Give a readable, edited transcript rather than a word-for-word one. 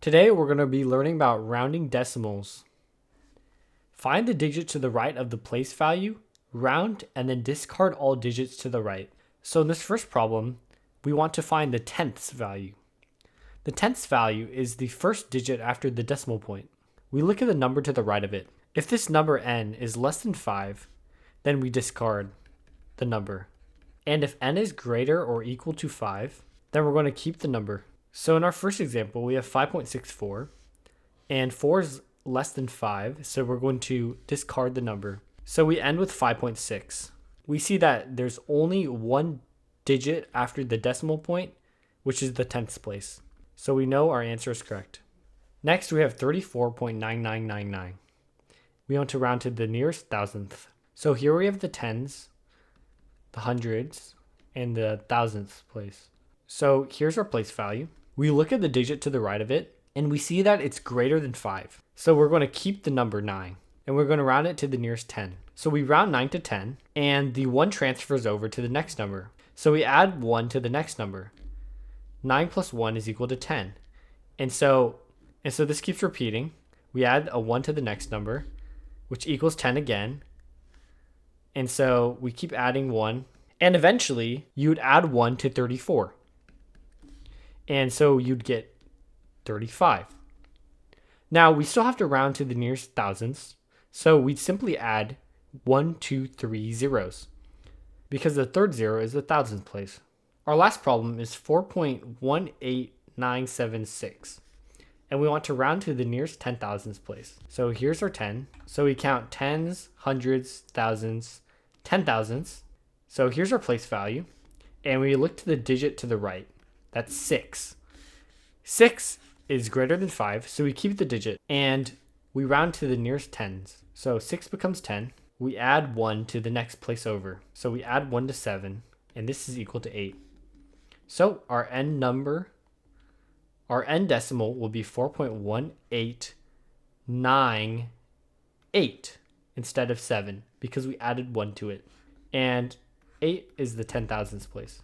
Today we're going to be learning about rounding decimals. Find the digit to the right of the place value, round, and then discard all digits to the right. So in this first problem, we want to find the tenths value. The tenths value is the first digit after the decimal point. We look at the number to the right of it. If this number n is less than 5, then we discard the number. And if n is greater or equal to 5, then we're going to keep the number. So in our first example, we have 5.64, and 4 is less than 5, so we're going to discard the number. So we end with 5.6. We see that there's only one digit after the decimal point, which is the tenths place. So we know our answer is correct. Next, we have 34.9999. We want to round to the nearest thousandth. So here we have the tens, the hundreds, and the thousandths place. So here's our place value. We look at the digit to the right of it, and we see that it's greater than 5. So we're going to keep the number 9, and we're going to round it to the nearest 10. So we round 9 to 10, and the 1 transfers over to the next number. So we add 1 to the next number. 9 plus 1 is equal to 10. And so this keeps repeating. We add a 1 to the next number, which equals 10 again. And so we keep adding 1. And eventually, you would add 1 to 34. And so you'd get 35. Now, we still have to round to the nearest thousands. So we'd simply add 1, 2, 3 zeros, because the third zero is the thousandth place. Our last problem is 4.18976. And we want to round to the nearest 10 thousandths place. So here's our 10. So we count tens, hundreds, thousands, 10 thousandths. So here's our place value. And we look to the digit to the right. That's 6. 6 is greater than 5, so we keep the digit. And we round to the nearest tens. So 6 becomes 10. We add 1 to the next place over. So we add 1 to 7. And this is equal to 8. So our end decimal will be 4.1898 instead of 7, because we added 1 to it. And 8 is the 10 thousandths place.